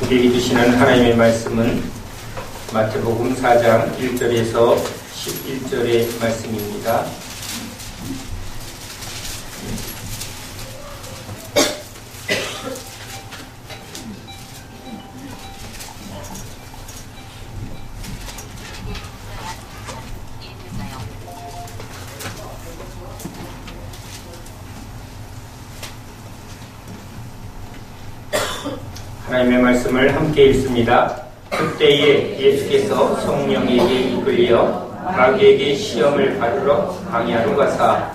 우리에게 주시는 하나님의 말씀은 마태복음 4장 1절에서 11절의 말씀입니다. 하나님의 말씀을 함께 읽습니다. 그때에 예수께서 성령에게 이끌려 마귀에게 시험을 받으러 광야로 가사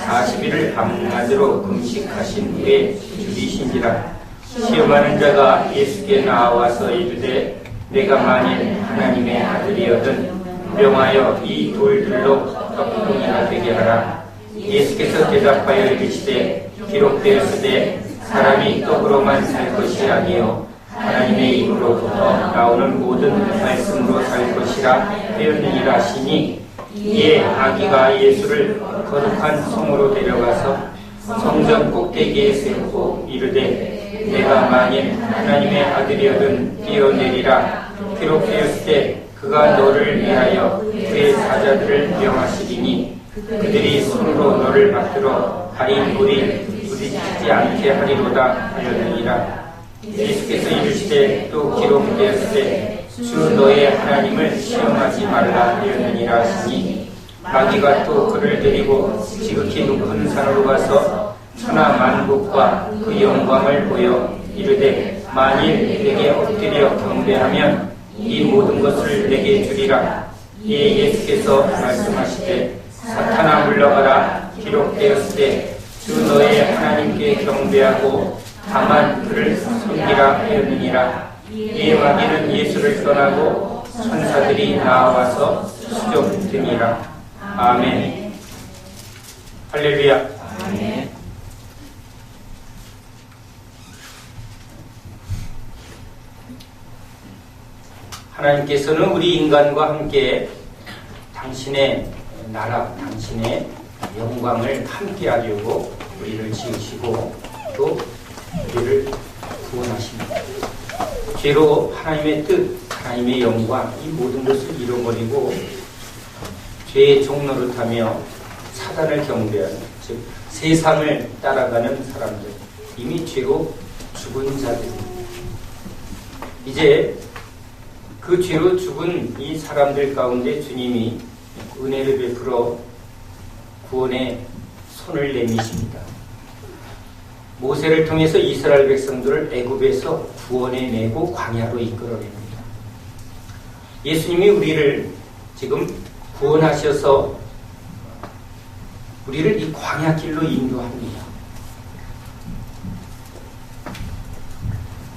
40일을 밤낮으로 금식하신 후에 죽이신지라. 시험하는 자가 예수께 나와서 이르되 내가 만일 하나님의 아들이거든 명하여 이 돌들로 떡덩이가 되게 하라. 예수께서 대답하여 이르시되 기록되었으되 사람이 떡으로만 살 것이 아니요 하나님의 입으로부터 나오는 모든 말씀으로 살 것이라 하였느니라 하시니, 이에 마귀가 예수를 거룩한 성으로 데려가서 성전 꼭대기에 세우고 이르되 내가 만일 하나님의 아들이거든 뛰어내리라. 기록되었을 때 그가 너를 위하여 그의 사자들을 명하시리니 그들이 손으로 너를 받들어 발이 돌이 부딪히지 않게 하리로다 하였느니라. 예수께서 이르시되 또 기록되었으되 주 너의 하나님을 시험하지 말라 하였느니라 하시니, 마귀가 또 그를 데리고 지극히 높은 산으로 가서 천하 만국과 그 영광을 보여 이르되 만일 내게 엎드려 경배하면 이 모든 것을 내게 주리라. 이에 예수께서 말씀하시되 사탄아 물러가라. 기록되었으되 주 너의 하나님께 경배하고 다만 그를 섬기라 하였느니라. 이에 마귀는 예수를 떠나고 천사들이 나와서 수종드니라. 아멘. 할렐루야. 아멘. 하나님께서는 우리 인간과 함께 당신의 나라, 당신의 영광을 함께 하려고 우리를 지으시고 또 우리를 구원하십니다. 죄로 하나님의 뜻, 하나님의 영광, 이 모든 것을 잃어버리고 죄의 종노릇하며 사단을 경배하는, 즉 세상을 따라가는 사람들, 이미 죄로 죽은 자들입니다. 이제 그 죄로 죽은 이 사람들 가운데 주님이 은혜를 베풀어 구원의 손을 내미십니다. 모세를 통해서 이스라엘 백성들을 애굽에서 구원해내고 광야로 이끌어냅니다. 예수님이 우리를 지금 구원하셔서 우리를 이 광야길로 인도합니다.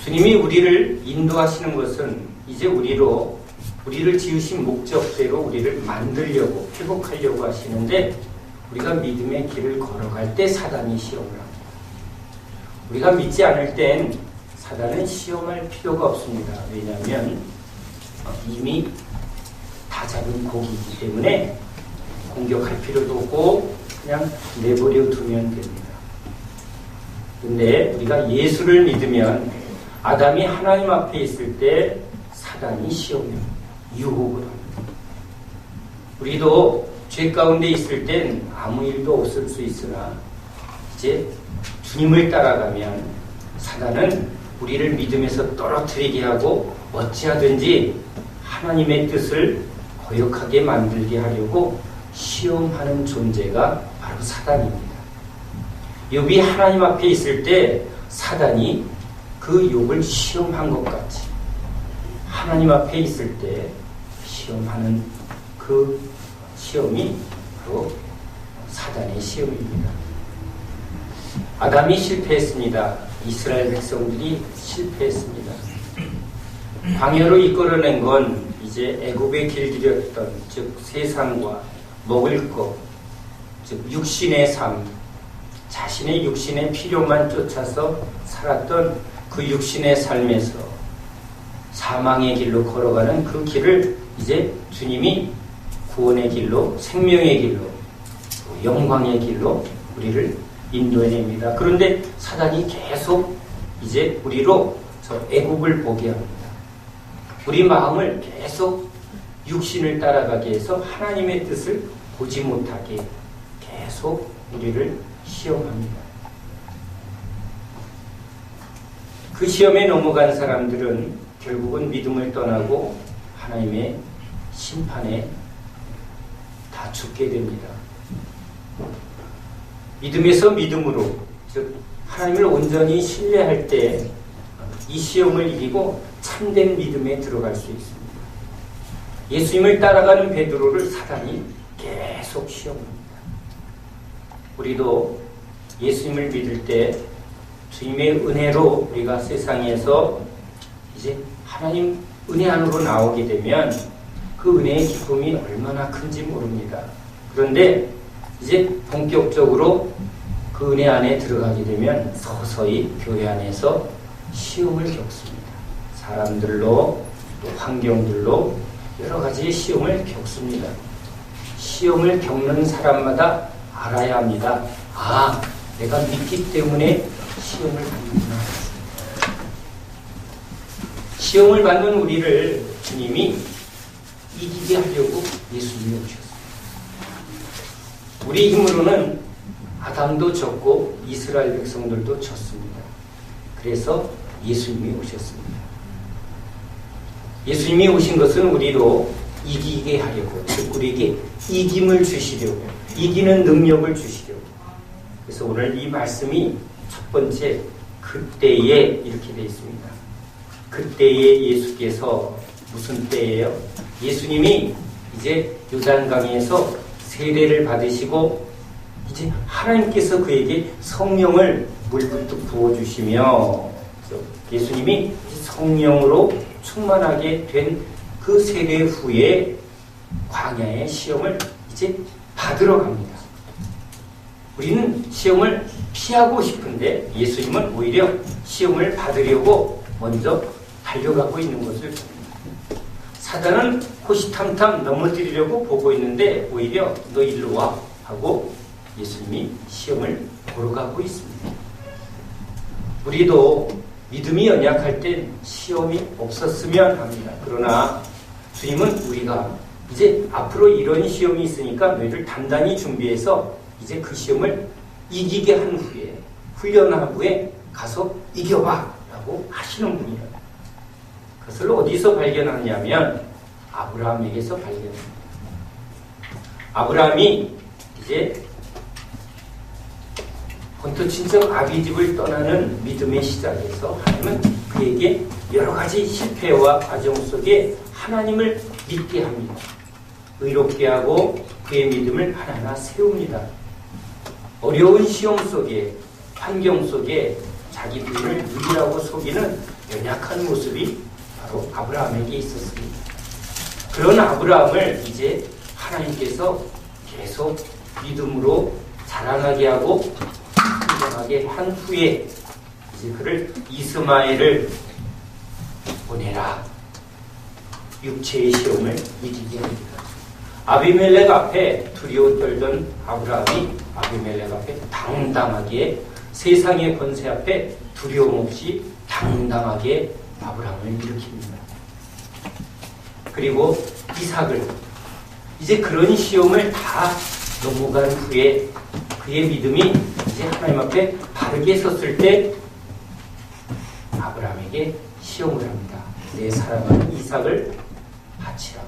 주님이 우리를 인도하시는 것은 이제 우리를 지으신 목적대로 우리를 만들려고, 회복하려고 하시는데, 우리가 믿음의 길을 걸어갈 때 사단이 시험을 합니다. 우리가 믿지 않을 땐 사단은 시험할 필요가 없습니다. 왜냐하면 이미 다 잡은 고기이기 때문에 공격할 필요도 없고 그냥 내버려 두면 됩니다. 근데 우리가 예수를 믿으면 아담이 하나님 앞에 있을 때 사단이 시험합니다. 유혹을 합니다. 우리도 죄 가운데 있을 땐 아무 일도 없을 수 있으나 이제 주님을 따라가면 사단은 우리를 믿음에서 떨어뜨리게 하고 어찌하든지 하나님의 뜻을 거역하게 만들게 하려고 시험하는 존재가 바로 사단입니다. 욥이 하나님 앞에 있을 때 사단이 그 욥을 시험한 것 같이 하나님 앞에 있을 때 시험하는 그 시험이 바로 사단의 시험입니다. 아담이 실패했습니다. 이스라엘 백성들이 실패했습니다. 광야로 이끌어낸 건 이제 애굽에 길들였던, 즉 세상과 먹을 것, 즉 육신의 삶, 자신의 육신의 필요만 쫓아서 살았던 그 육신의 삶에서 사망의 길로 걸어가는 그 길을 이제 주님이 구원의 길로, 생명의 길로, 영광의 길로 우리를 인도해냅니다. 그런데 사단이 계속 이제 우리로 애국을 보게 합니다. 우리 마음을 계속 육신을 따라가게 해서 하나님의 뜻을 보지 못하게 계속 우리를 시험합니다. 그 시험에 넘어간 사람들은 결국은 믿음을 떠나고 하나님의 심판에 다 죽게 됩니다. 믿음에서 믿음으로, 즉 하나님을 온전히 신뢰할 때 이 시험을 이기고 참된 믿음에 들어갈 수 있습니다. 예수님을 따라가는 베드로를 사단이 계속 시험합니다. 우리도 예수님을 믿을 때 주님의 은혜로 우리가 세상에서 이제 하나님 은혜 안으로 나오게 되면 그 은혜의 기쁨이 얼마나 큰지 모릅니다. 그런데 이제 본격적으로 그 은혜 안에 들어가게 되면 서서히 교회 안에서 시험을 겪습니다. 사람들로 또 환경들로 여러 가지 시험을 겪습니다. 시험을 겪는 사람마다 알아야 합니다. 아, 내가 믿기 때문에 시험을 받는구나. 시험을 받는 우리를 주님이 이기게 하려고 예수님이 오셨습니다. 우리 힘으로는 아담도 졌고 이스라엘 백성들도 졌습니다. 그래서 예수님이 오셨습니다. 예수님이 오신 것은 우리로 이기게 하려고, 즉 우리에게 이김을 주시려고, 이기는 능력을 주시려고. 그래서 오늘 이 말씀이 첫 번째 그때에 이렇게 되어 있습니다. 그때에 예수께서, 무슨 때예요? 예수님이 이제 요단강에서 세례를 받으시고 이제 하나님께서 그에게 성령을 물부터 부어주시며 예수님이 성령으로 충만하게 된 그 세례 후에 광야의 시험을 이제 받으러 갑니다. 우리는 시험을 피하고 싶은데 예수님은 오히려 시험을 받으려고 먼저 달려가고 있는 것을 봅니다. 사단은 호시탐탐 넘어뜨리려고 보고 있는데 오히려 너 일로 와 하고 예수님이 시험을 보러 가고 있습니다. 우리도 믿음이 연약할 때 시험이 없었으면 합니다. 그러나 주님은 우리가 이제 앞으로 이런 시험이 있으니까 너희들 단단히 준비해서 이제 그 시험을 이기게 한 후에, 훈련한 후에 가서 이겨봐 라고 하시는 분이에요. 그것을 어디서 발견하냐면 아브라함에게서 발견합니다. 아브라함이 이제 본토 친척 아비집을 떠나는 믿음의 시작에서 하나님은 그에게 여러 가지 실패와 과정 속에 하나님을 믿게 합니다. 의롭게 하고 그의 믿음을 하나하나 세웁니다. 어려운 시험 속에, 환경 속에 자기 부인을 누이라고 속이는 연약한 모습이 바로 아브라함에게 있었습니다. 그런 아브라함을 이제 하나님께서 계속 믿음으로 자라나게 하고 인정하게 한 후에 이제 그를 이스마엘을 보내라. 육체의 시험을 이기게 합니다. 아비멜렉 앞에 두려워 떨던 아브라함이 아비멜렉 앞에 당당하게, 세상의 권세 앞에 두려움 없이 당당하게 아브라함을 일으킵니다. 그리고 이삭을, 이제 그런 시험을 다 넘어간 후에 그의 믿음이 이제 하나님 앞에 바르게 섰을 때 아브라함에게 시험을 합니다. 내 사랑하는 이삭을 바치라고.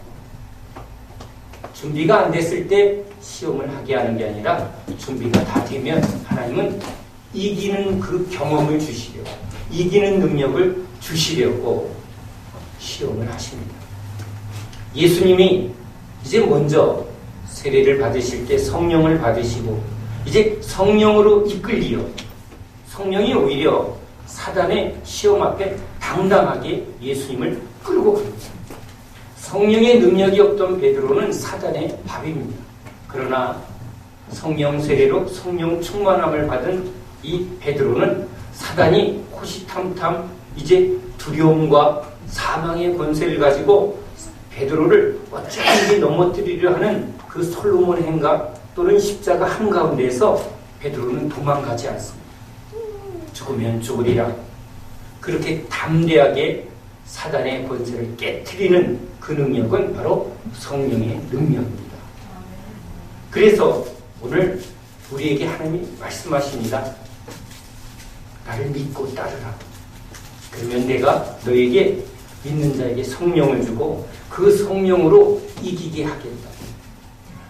준비가 안 됐을 때 시험을 하게 하는 게 아니라 준비가 다 되면 하나님은 이기는 그 경험을 주시려고, 이기는 능력을 주시려고 시험을 하십니다. 예수님이 이제 먼저 세례를 받으실 때 성령을 받으시고 이제 성령으로 이끌리어 성령이 오히려 사단의 시험 앞에 당당하게 예수님을 끌고 갑니다. 성령의 능력이 없던 베드로는 사단의 밥입니다. 그러나 성령 세례로 성령 충만함을 받은 이 베드로는 사단이 호시탐탐 이제 두려움과 사망의 권세를 가지고 베드로를 어쩌든지 넘어뜨리려 하는 그 솔로몬 행각 또는 십자가 한가운데에서 베드로는 도망가지 않습니다. 죽으면 죽으리라. 그렇게 담대하게 사단의 권세를 깨트리는 그 능력은 바로 성령의 능력입니다. 그래서 오늘 우리에게 하나님이 말씀하십니다. 나를 믿고 따르라. 그러면 내가 너에게 믿는 자에게 성령을 주고 그 성령으로 이기게 하겠다.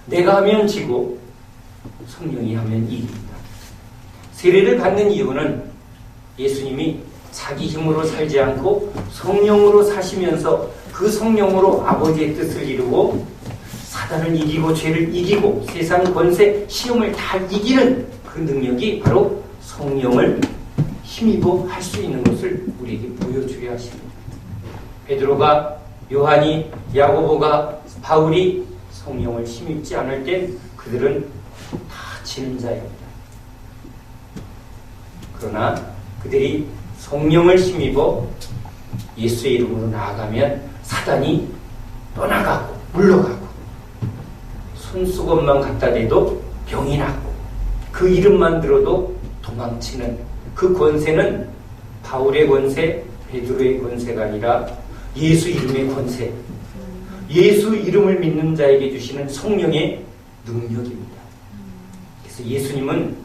내가 하면 지고 성령이 하면 이깁니다. 세례를 받는 이유는 예수님이 자기 힘으로 살지 않고 성령으로 사시면서 그 성령으로 아버지의 뜻을 이루고 사단을 이기고 죄를 이기고 세상 권세 시험을 다 이기는 그 능력이 바로 성령을 힘입어 할 수 있는 것을 우리에게 보여주게 하십니다. 베드로가, 요한이, 야고보가, 바울이 성령을 힘입지 않을 땐 그들은 다 지는 자입니다. 그러나 그들이 성령을 힘입어 예수의 이름으로 나아가면 사단이 떠나가고 물러가고 손수건만 갖다 대도 병이 나고 그 이름만 들어도 도망치는 그 권세는 바울의 권세, 베드로의 권세가 아니라 예수 이름의 권세, 예수 이름을 믿는 자에게 주시는 성령의 능력입니다. 그래서 예수님은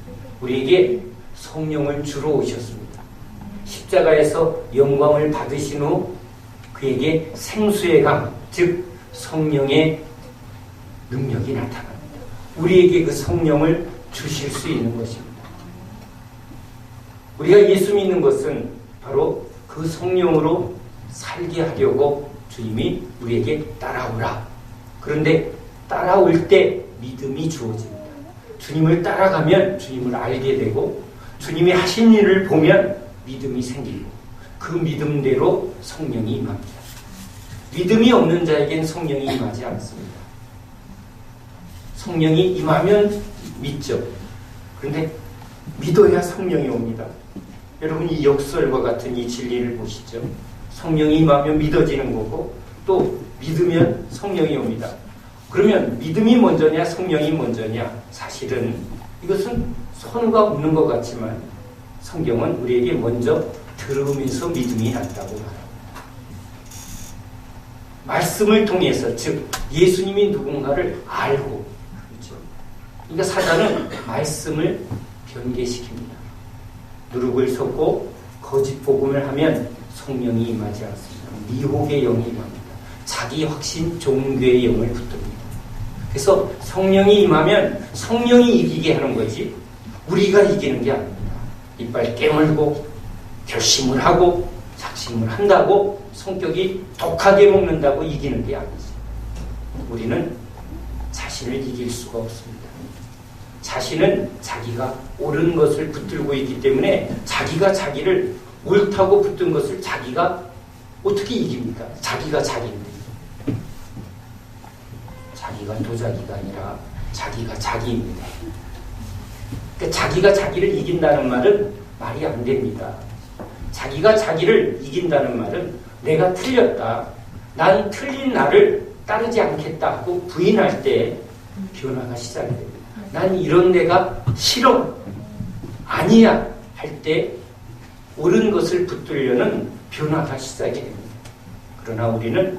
우리에게 성령을 주러 오셨습니다. 십자가에서 영광을 받으신 후 그에게 생수의 강, 즉 성령의 능력이 나타납니다. 우리에게 그 성령을 주실 수 있는 것입니다. 우리가 예수 믿는 것은 바로 그 성령으로 살게 하려고 주님이 우리에게 따라오라. 그런데 따라올 때 믿음이 주어집니다. 주님을 따라가면 주님을 알게 되고 주님이 하신 일을 보면 믿음이 생기고 그 믿음대로 성령이 임합니다. 믿음이 없는 자에겐 성령이 임하지 않습니다. 성령이 임하면 믿죠. 그런데 믿어야 성령이 옵니다. 여러분 이 역설과 같은 이 진리를 보시죠. 성령이 임하면 믿어지는 거고 또 믿으면 성령이 옵니다. 그러면 믿음이 먼저냐 성령이 먼저냐? 사실은 이것은 선우가 없는 것 같지만 성경은 우리에게 먼저 들으면서 믿음이 났다고 말합니다. 말씀을 통해서 즉 예수님이 누군가를 알고 그렇죠? 그러니까 사단은 말씀을 변개시킵니다. 누룩을 섞고 거짓 복음을 하면 성령이 임하지 않습니다. 미혹의 영이 임합니다. 자기 확신 종교의 영을 붙듭니다. 그래서 성령이 임하면 성령이 이기게 하는 거지 우리가 이기는 게 아닙니다. 이빨 깨물고 결심을 하고 작심을 한다고 성격이 독하게 먹는다고 이기는 게 아니지. 우리는 자신을 이길 수가 없습니다. 자신은 자기가 옳은 것을 붙들고 있기 때문에 자기가 자기를 옳다고 붙든 것을 자기가 어떻게 이깁니까? 자기가 자기인데. 자기가 도자기가 아니라 자기가 자기입니다. 그러니까 자기가 자기를 이긴다는 말은 말이 안 됩니다. 자기가 자기를 이긴다는 말은 내가 틀렸다. 난 틀린 나를 따르지 않겠다 하고 부인할 때 변화가 시작됩니다. 난 이런 내가 싫어. 아니야. 할 때 옳은 것을 붙들려는 변화가 시작이 됩니다. 그러나 우리는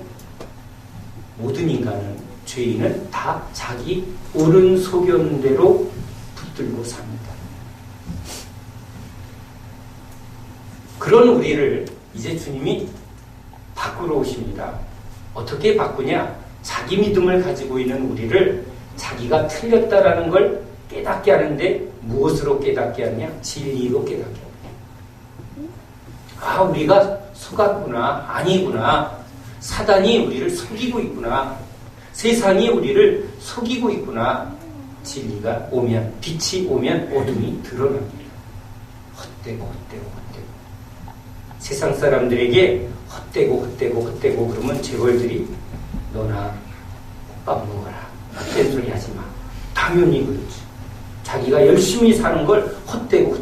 모든 인간은 죄인은 다 자기 옳은 소견대로 붙들고 삽니다. 그런 우리를 이제 주님이 바꾸러 오십니다. 어떻게 바꾸냐? 자기 믿음을 가지고 있는 우리를 자기가 틀렸다라는 걸 깨닫게 하는데 무엇으로 깨닫게 하느냐? 진리로 깨닫게 합니다. 아, 우리가 속았구나. 아니구나. 사단이 우리를 속이고 있구나. 세상이 우리를 속이고 있구나. 진리가 오면, 빛이 오면 어둠이 드러납니다. 헛되고 헛되고 헛되고. 세상 사람들에게 헛되고 그러면 재벌들이 너나 밥 먹어라. 헛된 소리 하지 마. 당연히 그렇지. 자기가 열심히 사는 걸 헛되고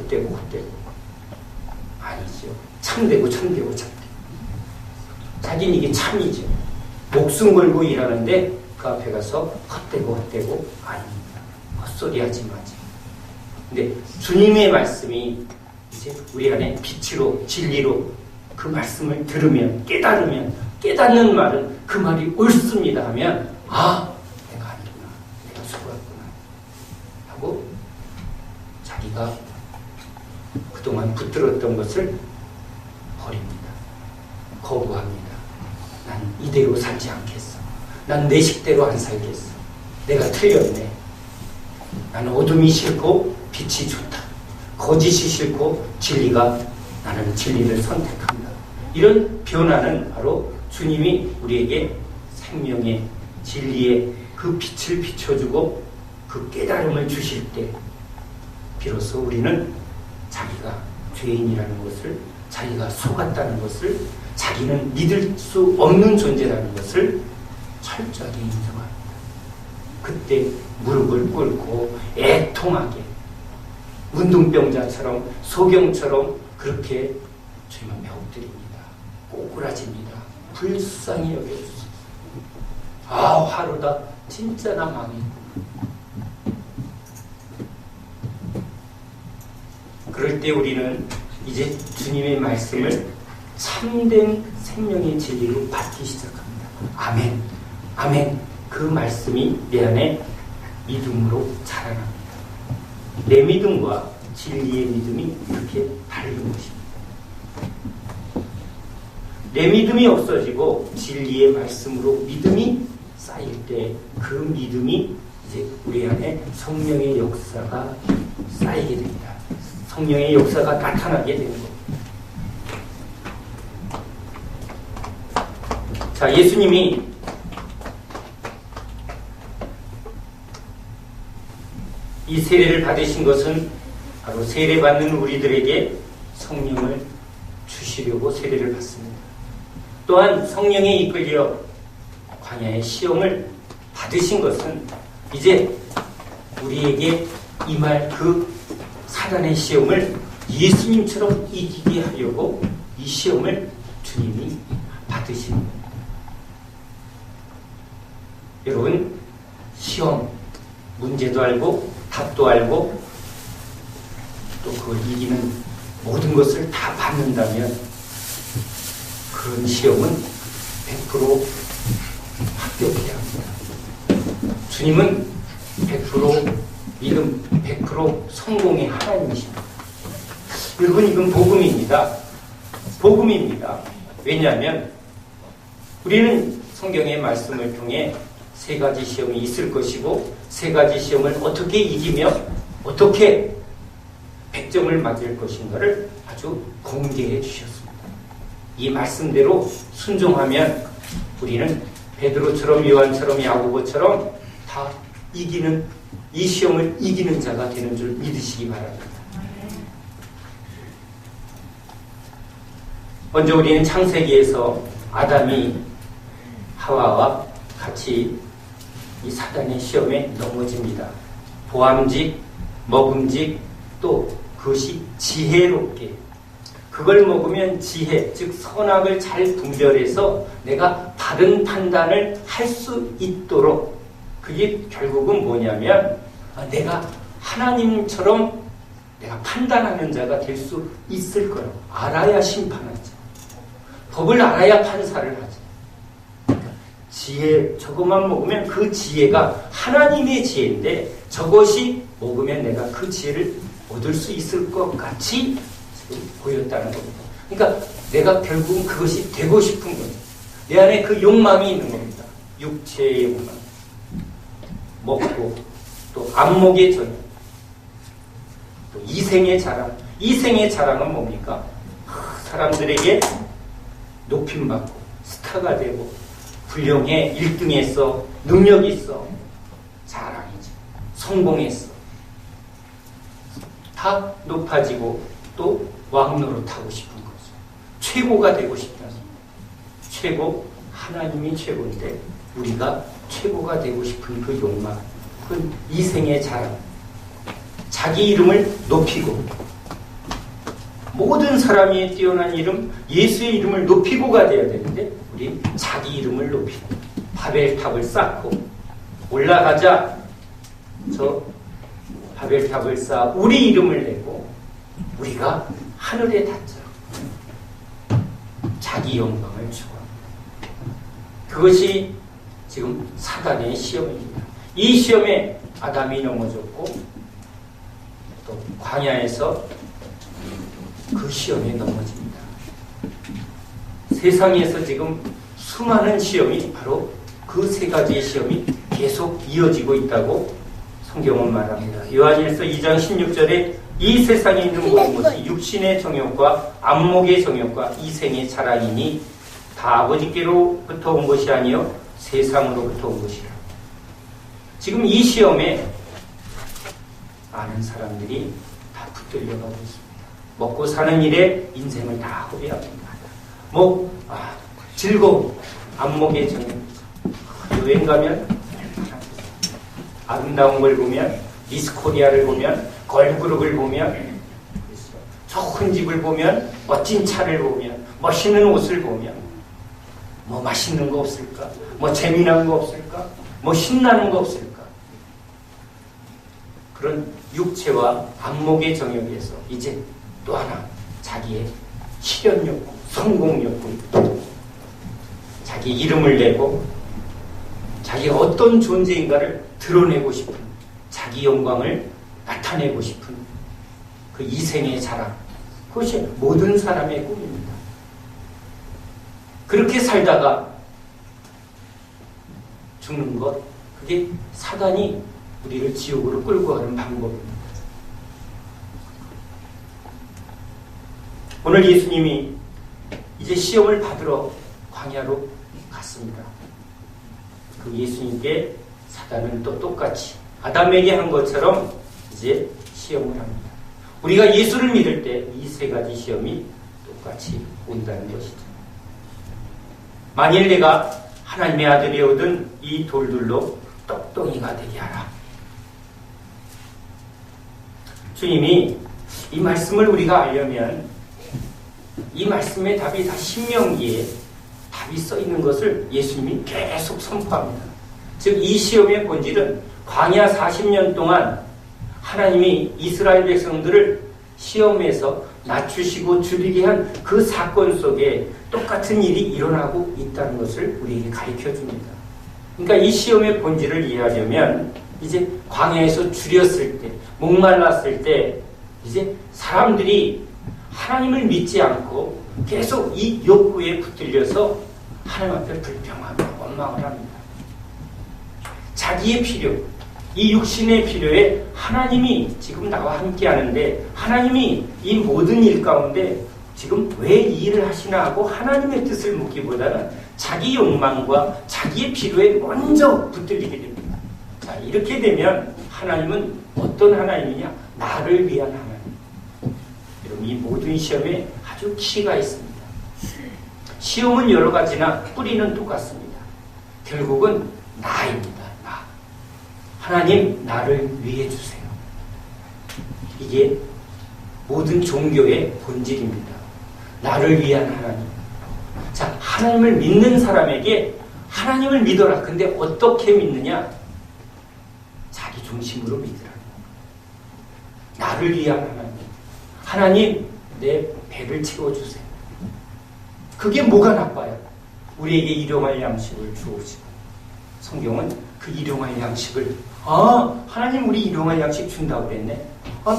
아니죠. 참되고 참되고. 자기는 이게 참이죠. 목숨 걸고 일하는데 그 앞에 가서 헛되고 아닙니다. 헛소리 하지 마지. 근데 주님의 말씀이 이제 우리 안에 빛으로 진리로 그 말씀을 들으면, 깨달으면, 깨닫는 말은 그 말이 옳습니다 하면, 아, 내가 아니구나, 내가 속았구나 하고 자기가 그동안 붙들었던 것을 버립니다. 거부합니다. 난 이대로 살지 않겠어. 난 내 식대로 안 살겠어. 내가 틀렸네. 나는 어둠이 싫고 빛이 좋다. 거짓이 싫고 나는 진리를 선택한다. 이런 변화는 바로 주님이 우리에게 생명의 진리의 그 빛을 비춰주고 그 깨달음을 주실 때 비로소 우리는 자기가 죄인이라는 것을, 자기가 속았다는 것을, 자기는 믿을 수 없는 존재라는 것을 철저하게 인정합니다. 그때 무릎을 꿇고 애통하게 운동병자처럼 소경처럼 그렇게 주님 앞에 엎드립니다. 꼬꾸라집니다. 불쌍히 여겨주소서. 아, 화로다. 진짜 나 망했구나. 그럴 때 우리는 이제 주님의 말씀을 참된 생명의 진리로 받기 시작합니다. 아멘. 아멘. 그 말씀이 내 안에 믿음으로 자라납니다. 내 믿음과 진리의 믿음이 이렇게 다른 것입니다. 내 믿음이 없어지고 진리의 말씀으로 믿음이 쌓일 때 그 믿음이 이제 우리 안에 성령의 역사가 쌓이게 됩니다. 성령의 역사가 나타나게 되는 겁니다. 자, 예수님이 이 세례를 받으신 것은 바로 세례받는 우리들에게 성령을 주시려고 세례를 받습니다. 또한 성령에 이끌려 광야의 시험을 받으신 것은 이제 우리에게 임할 그 사단의 시험을 예수님처럼 이기게 하려고 이 시험을 주님이 받으십니다. 여러분, 시험, 문제도 알고 답도 알고 또 그걸 이기는 모든 것을 다 받는다면 그런 시험은 100% 합격해야 합니다. 주님은 100% 믿음, 100% 성공의 하나님이십니다. 여러분, 이건 복음입니다. 복음입니다. 왜냐하면 우리는 성경의 말씀을 통해 세 가지 시험이 있을 것이고 세 가지 시험을 어떻게 이기며 어떻게 100점을 맞을 것인가를 아주 공개해 주셨습니다. 이 말씀대로 순종하면 우리는 베드로처럼 요한처럼 야고보처럼 다 이기는, 이 시험을 이기는 자가 되는 줄 믿으시기 바랍니다. 먼저 우리는 창세기에서 아담이 하와와 같이 이 사단의 시험에 넘어집니다. 보암직, 먹음직, 또 그것이 지혜롭게, 그걸 먹으면 지혜, 즉 선악을 잘 분별해서 내가 바른 판단을 할 수 있도록, 그게 결국은 뭐냐면 내가 하나님처럼 내가 판단하는 자가 될 수 있을 거라고. 알아야 심판하지, 법을 알아야 판사를 하지. 지혜, 저것만 먹으면 그 지혜가 하나님의 지혜인데 저것이 먹으면 내가 그 지혜를 얻을 수 있을 것 같이 보였다는 겁니다. 그러니까 내가 결국은 그것이 되고 싶은 거죠. 내 안에 그 욕망이 있는 겁니다. 육체의 욕망, 먹고 또 안목의 전염, 또 이생의 자랑. 이생의 자랑은 뭡니까? 사람들에게 높임받고 스타가 되고 훌륭해, 1등했어, 능력이 있어, 자랑이지, 성공했어, 다 높아지고 또 왕노릇하고 싶은 거죠. 최고가 되고 싶다는 거죠. 최고, 하나님이 최고인데 우리가 최고가 되고 싶은 그 욕망, 그건 이생의 자랑. 자기 이름을 높이고, 모든 사람이 뛰어난 이름, 예수의 이름을 높이고가 돼야 되는데 우리 자기 이름을 높이고 바벨탑을 쌓고 올라가자 저 바벨탑을 쌓아 우리 이름을 내고 우리가 하늘에 닿자. 자기 영광을 추구합니다. 그것이 지금 사단의 시험입니다. 이 시험에 아담이 넘어졌고 또 광야에서 그 시험에 넘어집니다. 세상에서 지금 수많은 시험이 바로 그 세 가지의 시험이 계속 이어지고 있다고 성경은 말합니다. 요한일서 2장 16절에 이 세상에 있는 모든 것이 육신의 정욕과 안목의 정욕과 이생의 자랑이니 다 아버지께로부터 온 것이 아니요 세상으로부터 온 것이라. 지금 이 시험에 많은 사람들이 다 붙들려가고 있습니다. 먹고 사는 일에 인생을 다 허비합니다. 즐거움, 안목의 정욕. 여행 가면 아름다운 걸 보면, 미스 코리아를 보면, 걸그룹을 보면, 좋은 집을 보면, 멋진 차를 보면, 멋있는 옷을 보면, 뭐 맛있는 거 없을까? 뭐 재미난 거 없을까? 뭐 신나는 거 없을까? 그런 육체와 안목의 정욕에서 이제 또 하나 자기의 실현 욕구, 성공 욕구, 자기 이름을 내고 자기가 어떤 존재인가를 드러내고 싶은, 자기 영광을 나타내고 싶은 그 이생의 자랑, 그것이 모든 사람의 꿈입니다. 그렇게 살다가 죽는 것, 그게 사단이 우리를 지옥으로 끌고 가는 방법입니다. 오늘 예수님이 이제 시험을 받으러 광야로 갔습니다. 그 예수님께 사단은 또 똑같이 아담에게 한 것처럼 이제 시험을 합니다. 우리가 예수를 믿을 때 이 세 가지 시험이 똑같이 온다는 것이죠. 만일 내가 하나님의 아들이 얻은 이 돌들로 떡덩이가 되게 하라. 주님이 이 말씀을 우리가 알려면 이 말씀의 답이 다 신명기에 답이 써 있는 것을 예수님이 계속 선포합니다. 즉 이 시험의 본질은 광야 40년 동안 하나님이 이스라엘 백성들을 시험에서 낮추시고 줄이게 한 그 사건 속에 똑같은 일이 일어나고 있다는 것을 우리에게 가르쳐 줍니다. 그러니까 이 시험의 본질을 이해하려면 이제 광야에서 줄였을 때, 목말랐을 때 이제 사람들이 하나님을 믿지 않고 계속 이 욕구에 붙들려서 하나님 앞에 불평하며 원망을 합니다. 자기의 필요, 이 육신의 필요에 하나님이 지금 나와 함께 하는데 하나님이 이 모든 일 가운데 지금 왜 이 일을 하시나 하고 하나님의 뜻을 묻기보다는 자기 욕망과 자기의 필요에 먼저 붙들리게 됩니다. 자, 이렇게 되면 하나님은 어떤 하나님이냐? 나를 위한 하나님. 여러분, 이 모든 시험에 아주 키가 있습니다. 시험은 여러 가지나 뿌리는 똑같습니다. 결국은 나입니다. 나. 하나님, 나를 위해 주세요. 이게 모든 종교의 본질입니다. 나를 위한 하나님. 자, 하나님을 믿는 사람에게 하나님을 믿어라. 근데 어떻게 믿느냐? 자기 중심으로 믿으라. 나를 위한 하나님. 하나님, 내 배를 채워주세요. 그게 뭐가 나빠요? 우리에게 일용할 양식을 주옵시고. 성경은 그 일용할 양식을 하나님 우리 일용할 양식 준다고 그랬네.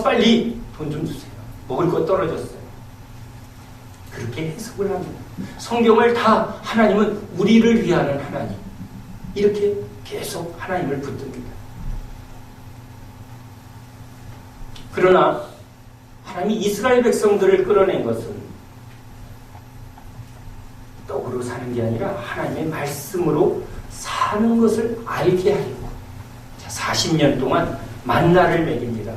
빨리 돈 좀 주세요. 먹을 거 떨어졌어요. 그렇게 해석을 합니다. 성경을 다 하나님은 우리를 위하는 하나님. 이렇게 계속 하나님을 붙듭니다. 그러나 하나님이 이스라엘 백성들을 끌어낸 것은 떡으로 사는 게 아니라 하나님의 말씀으로 사는 것을 알게 하려고. 자, 40년 동안 만나를 먹입니다.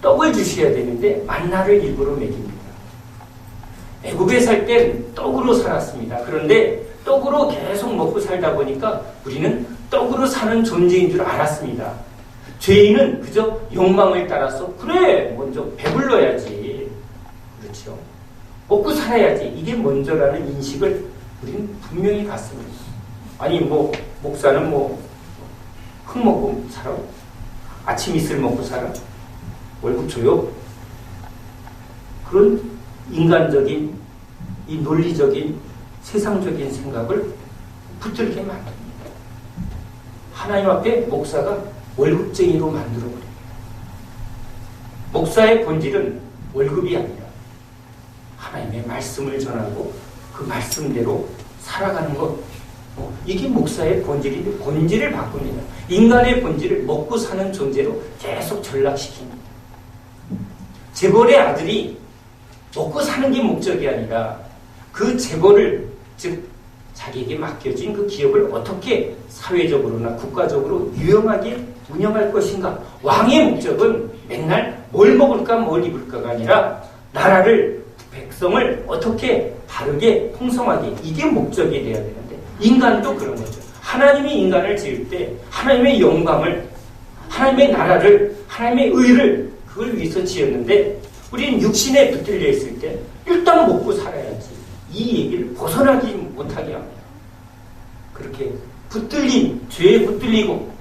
떡을 주셔야 되는데 만나를 일부러 먹입니다. 애굽에 살 땐 떡으로 살았습니다. 그런데 떡으로 계속 먹고 살다 보니까 우리는 떡으로 사는 존재인 줄 알았습니다. 죄인은 그저 욕망을 따라서 그래 먼저 배불러야지, 그렇죠? 먹고 살아야지, 이게 먼저라는 인식을 우리는 분명히 갖습니다. 아니 목사는 흙 먹고 살아? 아침 이슬 먹고 살아? 월급 줘요? 그런 인간적인 이 논리적인 세상적인 생각을 붙들게 만듭니다. 하나님 앞에 목사가 월급쟁이로 만들어버립니다. 목사의 본질은 월급이 아니라 하나님의 말씀을 전하고 그 말씀대로 살아가는 것, 이게 목사의 본질인데 본질을 바꿉니다. 인간의 본질을 먹고 사는 존재로 계속 전락시킵니다. 재벌의 아들이 먹고 사는 게 목적이 아니라 그 재벌을, 즉 자기에게 맡겨진 그 기업을 어떻게 사회적으로나 국가적으로 유용하게 운영할 것인가. 왕의 목적은 맨날 뭘 먹을까 뭘 입을까가 아니라 나라를, 백성을 어떻게 바르게 풍성하게, 이게 목적이 돼야 되는데 인간도 그런 거죠. 하나님이 인간을 지을 때 하나님의 영광을, 하나님의 나라를, 하나님의 의를 그걸 위해서 지었는데 우리는 육신에 붙들려 있을 때 일단 먹고 살아야지, 이 얘기를 벗어나지 못하게 합니다. 그렇게 붙들린, 죄에 붙들리고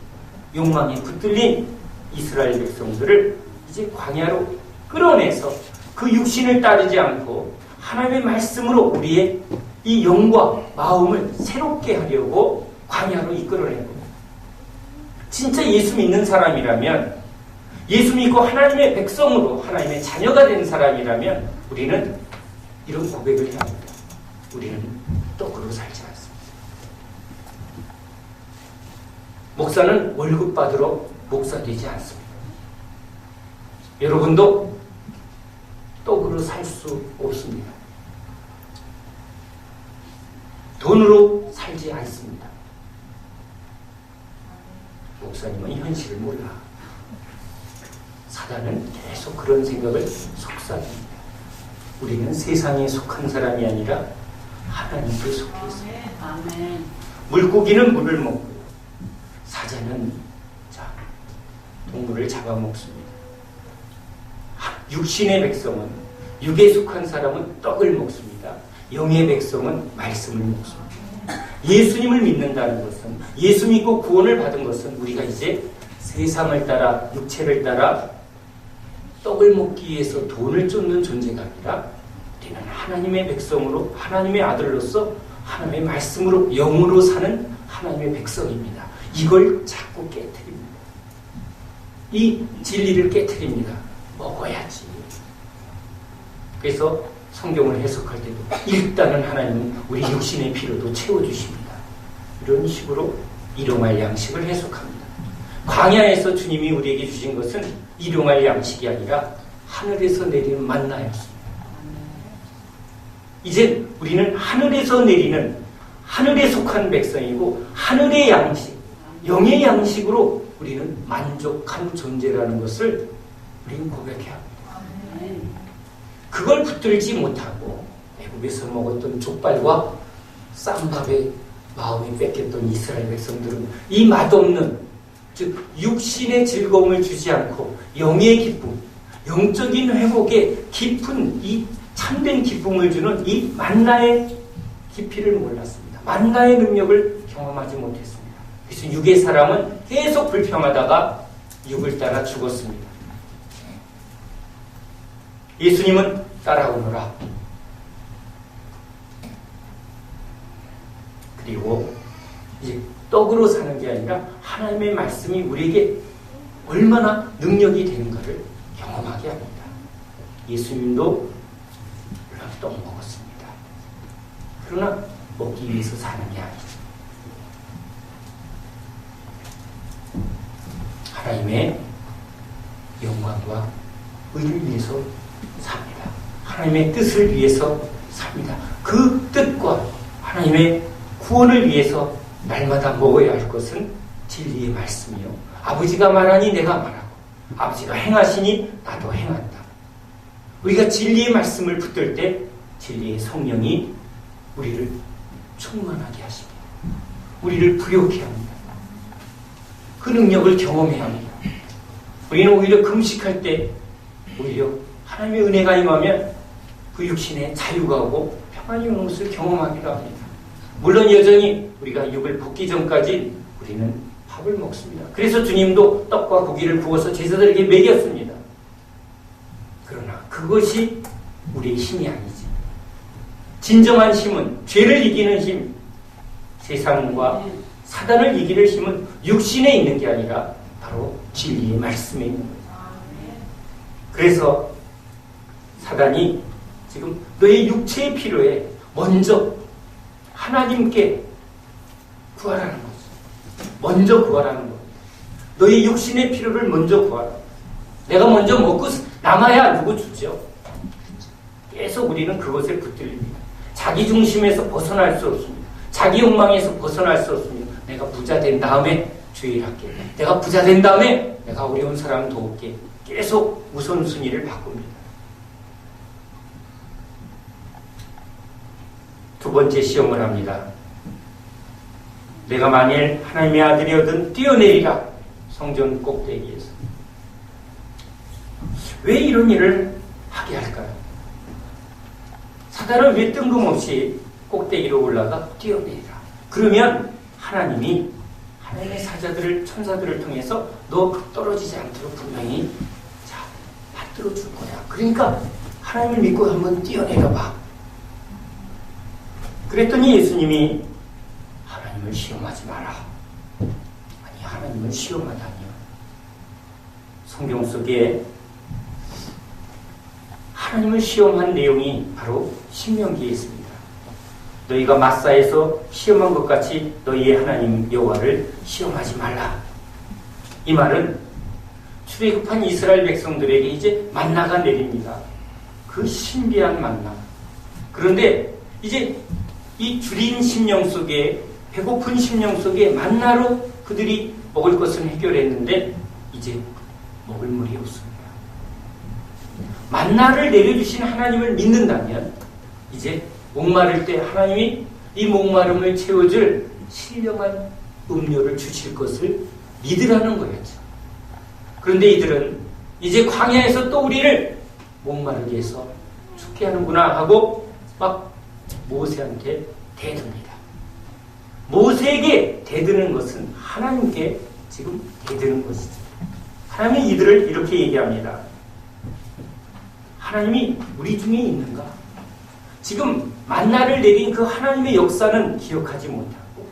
욕망에 붙들린 이스라엘 백성들을 이제 광야로 끌어내서 그 육신을 따르지 않고 하나님의 말씀으로 우리의 이 영과 마음을 새롭게 하려고 광야로 이끌어낸 겁니다. 진짜 예수 믿는 사람이라면, 예수 믿고 하나님의 백성으로 하나님의 자녀가 된 사람이라면 우리는 이런 고백을 해야 합니다. 우리는 떡으로 살지 않습니다. 목사는 월급 받으러 목사 되지 않습니다. 여러분도 떡으로 살 수 없습니다. 돈으로 살지 않습니다. 목사님은 현실을 몰라. 사단은 계속 그런 생각을 속삭입니다. 우리는 세상에 속한 사람이 아니라 하나님께 속해 있습니다. 물고기는 물을 먹고요. 사자는 동물을 잡아먹습니다. 육신의 백성은, 육에 속한 사람은 떡을 먹습니다. 영의 백성은 말씀을 먹습니다. 예수님을 믿는다는 것은, 예수 믿고 구원을 받은 것은 우리가 이제 세상을 따라, 육체를 따라 떡을 먹기 위해서 돈을 쫓는 존재가 아니라 우리는 하나님의 백성으로, 하나님의 아들로서 하나님의 말씀으로, 영으로 사는 하나님의 백성입니다. 이걸 자꾸 깨트립니다. 이 진리를 깨트립니다. 먹어야지. 그래서 성경을 해석할 때도 일단은 하나님은 우리 육신의 필요도 채워주십니다. 이런 식으로 일용할 양식을 해석합니다. 광야에서 주님이 우리에게 주신 것은 일용할 양식이 아니라 하늘에서 내리는 만나였습니다. 이제 우리는 하늘에서 내리는, 하늘에 속한 백성이고 하늘의 양식, 영의 양식으로 우리는 만족한 존재라는 것을 우리는 고백해야 합니다. 그걸 붙들지 못하고 애굽에서 먹었던 족발과 쌈밥에 마음이 뺏겼던 이스라엘 백성들은 이 맛없는, 즉 육신의 즐거움을 주지 않고 영의 기쁨, 영적인 회복에 깊은 이 참된 기쁨을 주는 이 만나의 깊이를 몰랐습니다. 만나의 능력을 경험하지 못했습니다. 그래서 육의 사람은 계속 불평하다가 육을 따라 죽었습니다. 예수님은 따라오너라. 그리고 이제 떡으로 사는 게 아니라 하나님의 말씀이 우리에게 얼마나 능력이 되는가를 경험하게 합니다. 예수님도 물론 떡 먹었습니다. 그러나 먹기 위해서 사는 게 아니죠. 하나님의 영광과 의를 위해서 삽니다. 하나님의 뜻을 위해서 삽니다. 그 뜻과 하나님의 구원을 위해서 날마다 먹어야 할 것은 진리의 말씀이요. 아버지가 말하니 내가 말하고 아버지가 행하시니 나도 행한다. 우리가 진리의 말씀을 붙들 때 진리의 성령이 우리를 충만하게 하십니다. 우리를 부욕해 합니다. 그 능력을 경험해야 합니다. 우리는 오히려 금식할 때 오히려 하나님의 은혜가 임하면 그 육신에 자유가 오고 평안이 오는 것을 경험하기도 합니다. 물론 여전히 우리가 육을 붓기 전까지 우리는 밥을 먹습니다. 그래서 주님도 떡과 고기를 구워서 제자들에게 먹였습니다. 그러나 그것이 우리의 힘이 아니지. 진정한 힘은, 죄를 이기는 힘, 세상과 사단을 이기는 힘은 육신에 있는 게 아니라 바로 진리의 말씀에 있는 거예요. 그래서 사단이 지금 너의 육체의 필요에 먼저 하나님께 구하라는 거죠. 먼저 구하라는 거예요. 너의 육신의 필요를 먼저 구하라. 내가 먼저 먹고 남아야 누구 주죠? 계속 우리는 그것에 붙들립니다. 자기 중심에서 벗어날 수 없습니다. 자기 욕망에서 벗어날 수 없습니다. 내가 부자 된 다음에 주의를 할게. 내가 부자 된 다음에 내가 어려운 사람 도울게. 계속 우선순위를 바꿉니다. 두 번째 시험을 합니다. 내가 만일 하나님의 아들이거든 뛰어내리라. 성전 꼭대기에서. 왜 이런 일을 하게 할까요? 사단은 왜 뜬금없이 꼭대기로 올라가 뛰어내리라. 그러면 하나님이 하나님의 사자들을, 천사들을 통해서 너 떨어지지 않도록 분명히 받들어 줄 거야. 그러니까 하나님을 믿고 한번 뛰어내려 봐. 그랬더니 예수님이 하나님을 시험하지 마라. 아니, 하나님을 시험하다니요. 성경 속에 하나님을 시험한 내용이 바로 신명기에 있습니다. 너희가 마사에서 시험한 것 같이 너희의 하나님 여호와를 시험하지 말라. 이 말은 출애굽한 이스라엘 백성들에게 이제 만나가 내립니다. 그 신비한 만나. 그런데 이제 이 줄인 심령 속에, 배고픈 심령 속에 만나로 그들이 먹을 것을 해결했는데 이제 먹을 물이 없습니다. 만나를 내려주신 하나님을 믿는다면 이제 목마를 때 하나님이 이 목마름을 채워줄 신령한 음료를 주실 것을 믿으라는 거였죠. 그런데 이들은 이제 광야에서 또 우리를 목마르게 해서 죽게 하는구나 하고 막 모세한테 대듭니다. 모세에게 대드는 것은 하나님께 지금 대드는 것이죠. 하나님이 이들을 이렇게 얘기합니다. 하나님이 우리 중에 있는가? 지금 만나를 내린 그 하나님의 역사는 기억하지 못하고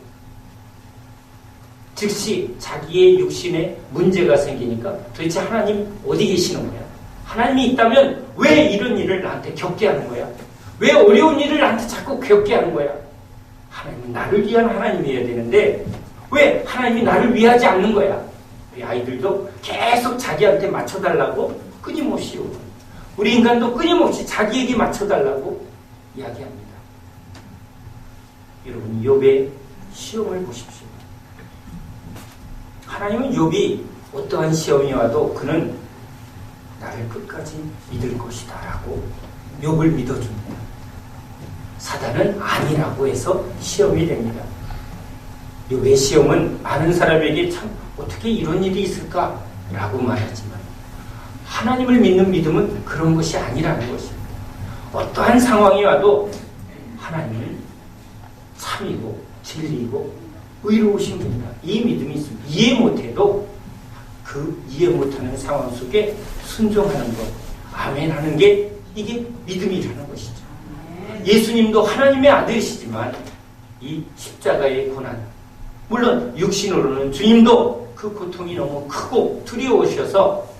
즉시 자기의 육신에 문제가 생기니까 도대체 하나님 어디 계시는 거야? 하나님이 있다면 왜 이런 일을 나한테 겪게 하는 거야? 왜 어려운 일을 나한테 자꾸 겪게 하는 거야? 하나님은 나를 위한 하나님이어야 되는데 왜 하나님이 나를 위하지 않는 거야? 우리 아이들도 계속 자기한테 맞춰달라고 끊임없이 요구. 우리 인간도 끊임없이 자기에게 맞춰달라고 이야기합니다. 여러분, 욥의 시험을 보십시오. 하나님은 욥이 어떠한 시험이 와도 그는 나를 끝까지 믿을 것이다 라고 욥을 믿어줍니다. 사단은 아니라고 해서 시험이 됩니다. 욥의 시험은 많은 사람에게 참 어떻게 이런 일이 있을까 라고 말하지만 하나님을 믿는 믿음은 그런 것이 아니라는 것입니다. 어떠한 상황이 와도 하나님은 참이고 진리이고 의로우신 분이다. 이 믿음이 있습니다. 이해 못해도 그 이해 못하는 상황 속에 순종하는 것, 아멘 하는 게 이게 믿음이라는 것이죠. 예수님도 하나님의 아들이시지만 이 십자가의 고난, 물론 육신으로는 주님도 그 고통이 너무 크고 두려우셔서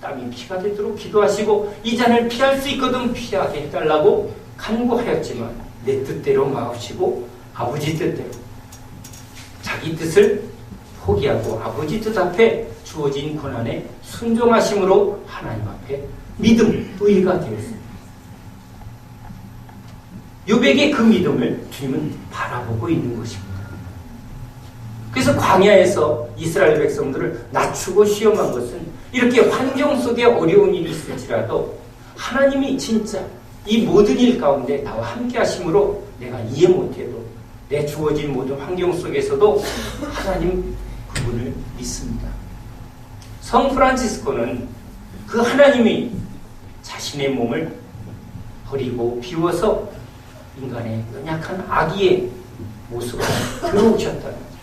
땀이 피가 되도록 기도하시고 이 잔을 피할 수 있거든 피하게 해달라고 간구하였지만 내 뜻대로 마옵시고 아버지 뜻대로 자기 뜻을 포기하고 아버지 뜻 앞에 주어진 고난에 순종하심으로 하나님 앞에 믿음, 의가 되었습니다. 욥에게 그 믿음을 주님은 바라보고 있는 것입니다. 그래서 광야에서 이스라엘 백성들을 낮추고 시험한 것은 이렇게 환경 속에 어려운 일이 있을지라도 하나님이 진짜 이 모든 일 가운데 나와 함께 하심으로 내가 이해 못해도 내 주어진 모든 환경 속에서도 하나님 그분을 믿습니다. 성 프란치스코는 그 하나님이 자신의 몸을 버리고 비워서 인간의 연약한 아기의 모습으로 들어오셨다는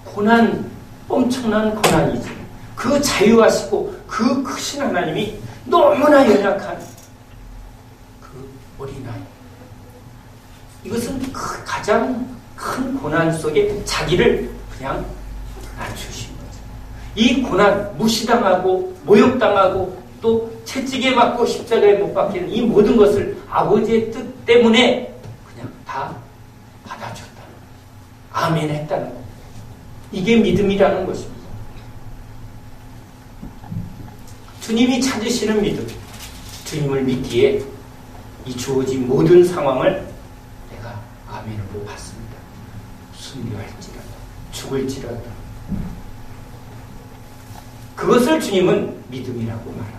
고난, 엄청난 고난이지. 그 자유하시고 그 크신 하나님이 너무나 연약한 그 어린아이, 이것은 가장 큰 고난 속에 자기를 그냥 낮추신 거죠. 이 고난, 무시당하고 모욕당하고 또 채찍에 맞고 십자가에 못 박히는 이 모든 것을 아버지의 뜻 때문에 그냥 다 받아줬다는 거예요. 아멘 했다는 거예요. 이게 믿음이라는 것입니다. 주님이 찾으시는 믿음, 주님을 믿기에 이 주어진 모든 상황을 내가 아멘으로 받습니다. 순교할지라도 죽을지라도 그것을 주님은 믿음이라고 말합니다.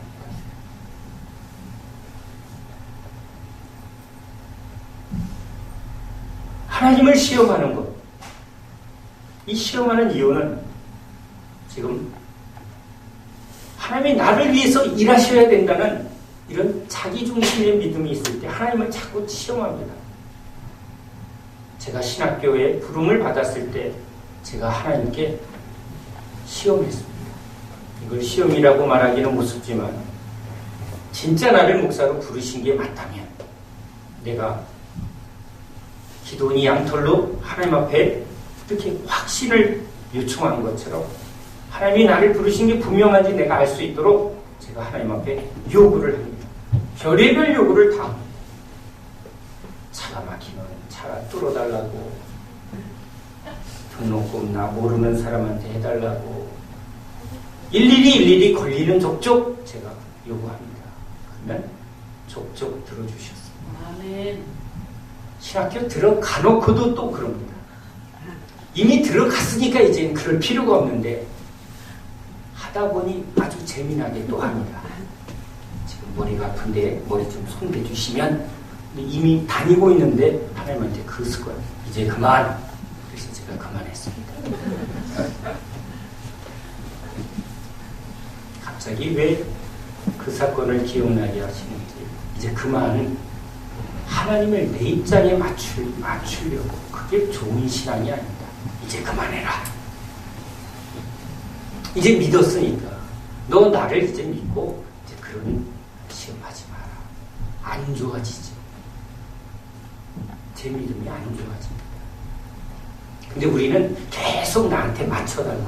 하나님을 시험하는 것, 이 시험하는 이유는 지금 하나님이 나를 위해서 일하셔야 된다는 이런 자기중심의 믿음이 있을 때 하나님을 자꾸 시험합니다. 제가 신학교에 부름을 받았을 때 제가 하나님께 시험했습니다. 이걸 시험이라고 말하기는 무섭지만 진짜 나를 목사로 부르신 게 맞다면 내가 기도니 양털로 하나님 앞에 이렇게 확신을 요청한 것처럼 하나님이 나를 부르신 게 분명한지 내가 알 수 있도록 제가 하나님 앞에 요구를 합니다. 별의별 요구를 다 합니다. 차가 막히면 차 뚫어달라고, 등록금 나 모르는 사람한테 해달라고, 일일이 걸리는 족족 제가 요구합니다. 그러면 족족 들어주셨습니다. 아멘. 신학교 들어가놓고도 또 그럽니다. 이미 들어갔으니까 이제는 그럴 필요가 없는데 하다 보니 아주 재미나게 또 합니다. 지금 머리가 아픈데 머리 좀 손대 주시면 이미 다니고 있는데 하나님한테 그 습관 이제 그만. 그래서 제가 그만했습니다. 갑자기 왜 그 사건을 기억나게 하시는지 이제 그만. 하나님을 내 입장에 맞추려고 그게 좋은 신앙이 아닙니다. 이제 그만해라. 이제 믿었으니까 너 나를 이제 믿고 이제 그런 시험하지 마라. 안 좋아지죠. 제 믿음이 안 좋아집니다. 근데 우리는 계속 나한테 맞춰달라.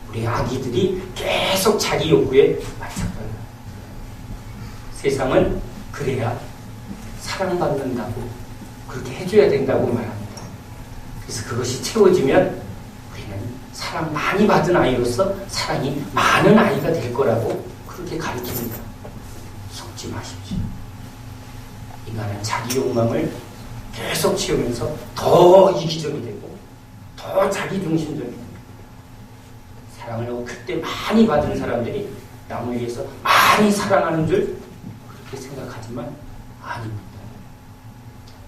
우리 아기들이 계속 자기 요구에 맞춰달라. 세상은 그래야 사랑받는다고 그렇게 해줘야 된다고 말합니다. 그래서 그것이 채워지면 우리는 사랑 많이 받은 아이로서 사랑이 많은 아이가 될 거라고 그렇게 가르칩니다. 속지 마십시오. 인간은 자기 욕망을 계속 채우면서 더 이기적이 되고 더 자기중심적이 됩니다. 사랑을 그때 많이 받은 사람들이 남을 위해서 많이 사랑하는 줄 그렇게 생각하지만 아닙니다.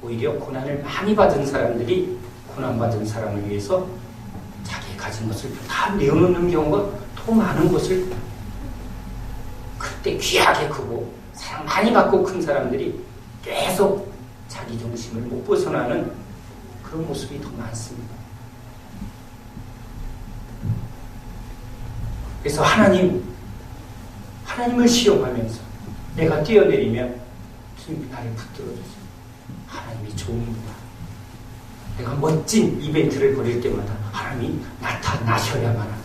오히려 고난을 많이 받은 사람들이 고난받은 사람을 위해서 자기 가진 것을 다 내어놓는 경우가 더 많은 것을 그때 귀하게 크고 사랑 많이 받고 큰 사람들이 계속 자기 중심을 못 벗어나는 그런 모습이 더 많습니다. 그래서 하나님을 시험하면서 내가 뛰어내리면 주님이 나를 붙들어주세요. 하나님이 좋은구나. 내가 멋진 이벤트를 벌일 때마다 하나님이 나타나셔야만 합니다.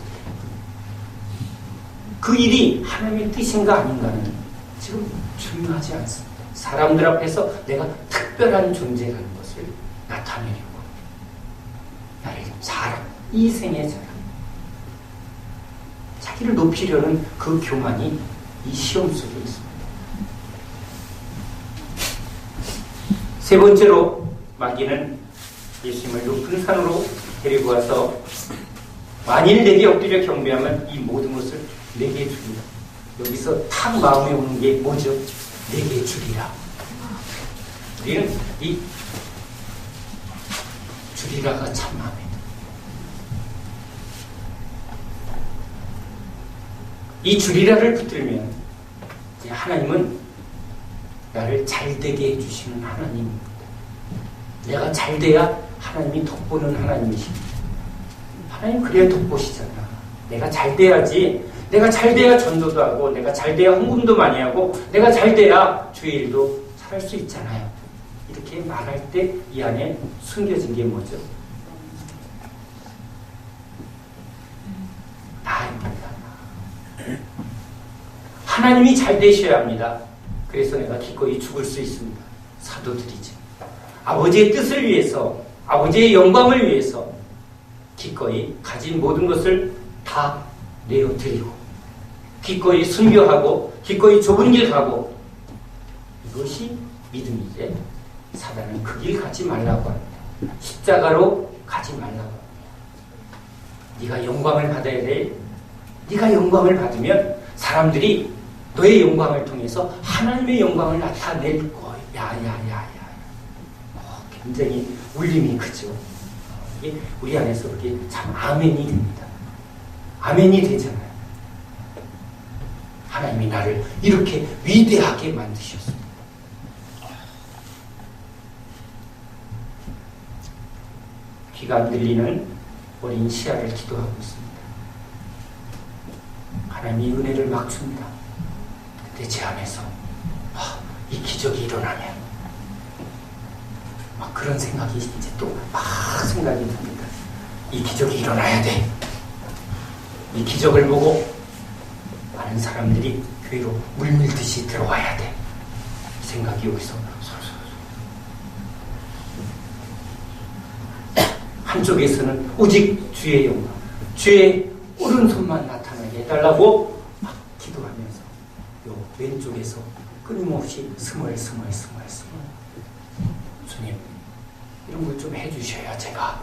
그 일이 하나님의 뜻인가 아닌가는 지금 중요하지 않습니다. 사람들 앞에서 내가 특별한 존재라는 것을 나타내려고 나를 자랑, 이 생의 자랑, 자기를 높이려는 그 교만이 이 시험 속에 있습니다. 세 번째로 마귀는 예수님을 높은 산으로 데리고 와서 만일 내게 엎드려 경배하면 이 모든 것을 내게 주리라. 여기서 탁 마음에 오는 게 뭐죠? 내게 주리라. 우리는 이 주리라가 참 마음에 들어요. 이 주리라를 붙들면 하나님은 나를 잘되게 해주시는 하나님입니다. 내가 잘돼야 하나님이 덕보는 하나님이십니다. 하나님 그래야 덕보시잖아. 내가 잘돼야지. 내가 잘돼야 전도도 하고 내가 잘돼야 헌금도 많이 하고 내가 잘돼야 주의 일도 잘할 수 있잖아요. 이렇게 이렇게 말할 때 이 안에 숨겨진 게 뭐죠? 나입니다. 하나님이 잘 되셔야 합니다. 그래서 내가 기꺼이 죽을 수 있습니다. 사도들이죠. 아버지의 뜻을 위해서, 아버지의 영광을 위해서 기꺼이 가진 모든 것을 다 내어드리고 기꺼이 순교하고 기꺼이 좁은 길 가고, 이것이 믿음이지. 사단은 그 길 가지 말라고 합니다. 십자가로 가지 말라고 합니다. 네가 영광을 받아야 돼. 네가 영광을 받으면 사람들이 너의 영광을 통해서 하나님의 영광을 나타낼 거야. 야야야야. 굉장히 울림이 크죠. 이게 우리 안에서 그게 참 아멘이 됩니다. 아멘이 되잖아요. 하나님이 나를 이렇게 위대하게 만드셨습니다. 귀가 안 들리는 어린 시아를 기도하고 있습니다. 하나님이 은혜를 막 줍니다. 근데 제 안에서 이 기적이 일어나면 막 그런 생각이 이제 또 막 생각이 듭니다. 이 기적이 일어나야 돼. 이 기적을 보고 많은 사람들이 교회로 물밀듯이 들어와야 돼. 이 생각이 여기서 한쪽에서는 오직 주의 영광, 주의 오른손만 나타나게 해달라고 막 기도하면서 요 왼쪽에서 끊임없이 스멀스멀 주님, 이런 걸 좀 해주셔야 제가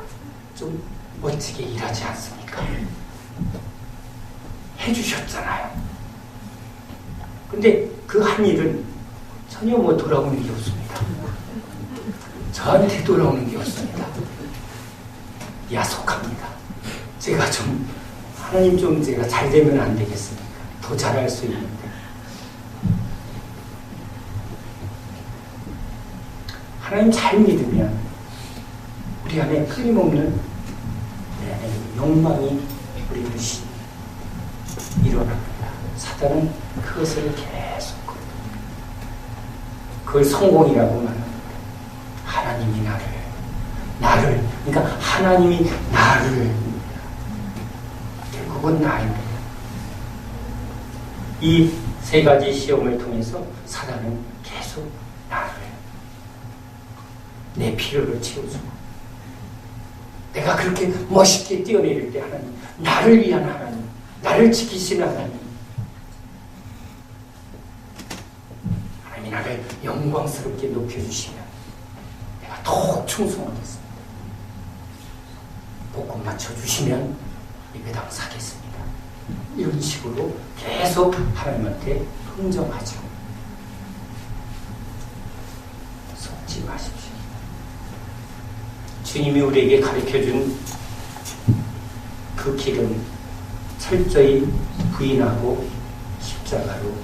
좀 멋지게 일하지 않습니까? 해주셨잖아요. 근데 그 한 일은 전혀 돌아오는 게 없습니다. 저한테 돌아오는 게 없습니다. 야속합니다. 제가 좀 하나님 좀 제가 잘 되면 안 되겠습니까? 더 잘할 수 있는데. 하나님 잘 믿으면 우리 안에 끊임없는 우리 안에 욕망이 우리를 일어납니다. 사단은 그것을 계속 그걸 성공이라고 말합니다. 하나님이 나를 그러니까 하나님이 나를, 결국은 나입니다. 이 세 가지 시험을 통해서 사단은 계속 나를, 내 필요를 채워주고, 내가 그렇게 멋있게 뛰어내릴 때 하나님, 나를 위한 하나님, 나를 지키시는 하나님, 하나님이 나를 영광스럽게 높여주시면 내가 더욱 충성하겠습니다. 복권 맞춰주시면 예배당 사겠습니다. 이런 식으로 계속 하나님한테 흥정하죠. 속지 마십시오. 주님이 우리에게 가르쳐준 그 길은 철저히 부인하고 십자가로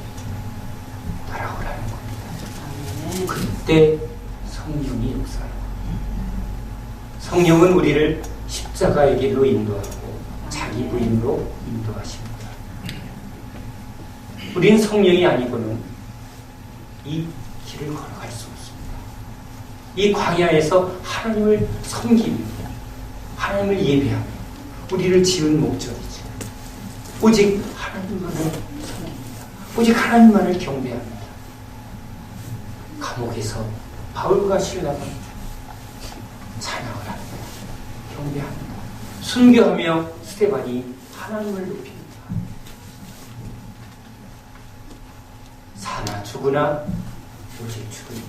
따라오라는 겁니다. 그때 성령이 역사하는 겁니다. 성령은 우리를 십자가의 길로 인도하고 자기 부인으로 인도하십니다. 우린 성령이 아니고는 이 길을 걸어갈 수 없습니다. 이 광야에서 하나님을 섬깁니다. 하나님을 예배하며 우리를 지은 목적이죠. 오직 하나님만을 섬깁니다. 오직 하나님만을 경배합니다. 감옥에서 바울과 실라가 찬양을 합니다. 경배합니다. 순교하며 스데반이 하나님을 높입니다. 사나 죽으나 오직 죽으리라.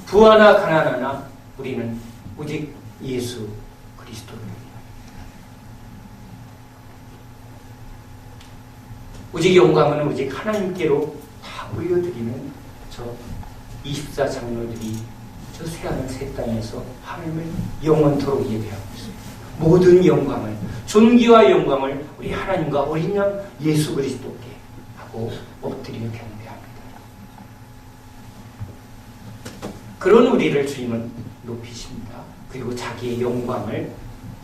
부하나 가난하나 우리는 오직 예수 그리스도를 위하여. 오직 영광은 오직 하나님께로 다 올려드리는 저 24장로들이 저 새하늘 새 땅에서 하나님을 영원토록 예배하고 있습니다. 모든 영광을, 존귀와 영광을 우리 하나님과 어린 양 예수 그리스도께 하고 엎드려 경배합니다. 그런 우리를 주님은 높이십니다. 그리고 자기의 영광을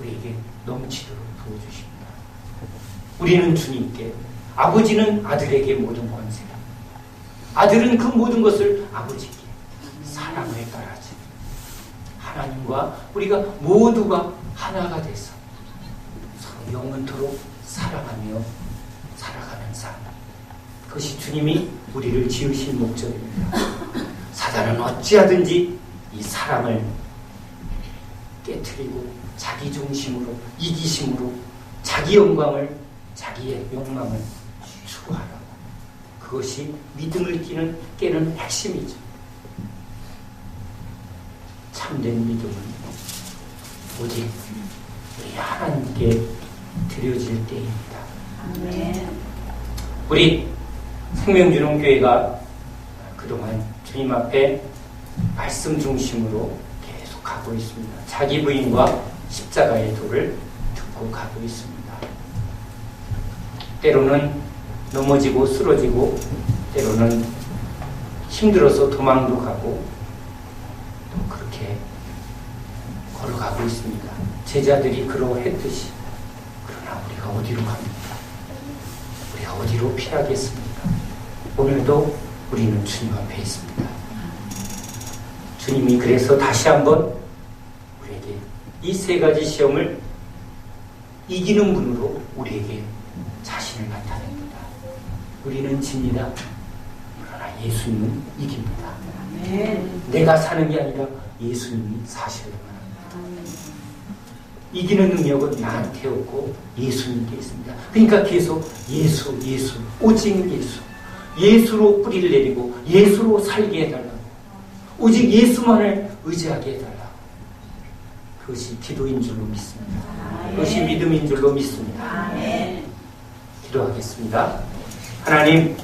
우리에게 넘치도록 부어주십니다. 우리는 주님께, 아버지는 아들에게 모든 권세를, 아들은 그 모든 것을 아버지께, 사랑을 따라지. 하나님과 우리가 모두가 하나가 돼서 서로 영원토록 사랑하며 살아가는 삶. 그것이 주님이 우리를 지으신 목적입니다. 사단은 어찌하든지 이 사랑을 깨트리고 자기 중심으로, 이기심으로 자기 영광을, 자기의 욕망을 추구하라고. 그것이 믿음을 깨는 핵심이죠. 참된 믿음은 오직 우리 하나님께 드려질 때입니다. 아멘. 우리 생명주론교회가 그동안 주님 앞에 말씀 중심으로 계속 가고 있습니다. 자기 부인과 십자가의 도를 듣고 가고 있습니다. 때로는 넘어지고 쓰러지고, 때로는 힘들어서 도망도 가고, 또 그렇게 걸어가고 있습니다. 제자들이 그러했듯이. 그러나 우리가 어디로 갑니까? 우리가 어디로 피하겠습니까? 오늘도 우리는 주님 앞에 있습니다. 주님이 그래서 다시 한번 우리에게 이 세 가지 시험을 이기는 분으로 우리에게 자신을 나타냅니다. 우리는 집니다. 그러나 예수님은 이깁니다. 아멘. 내가 사는 게 아니라 예수님이 사시려고 합니다. 이기는 능력은 나한테 없고 예수님께 있습니다. 그러니까 계속 예수, 예수, 오직 예수. 예수로 뿌리를 내리고 예수로 살게 해달라고. 오직 예수만을 의지하게 해달라고. 그것이 기도인 줄로 믿습니다. 그것이 믿음인 줄로 믿습니다. 기도하겠습니다. 하나님,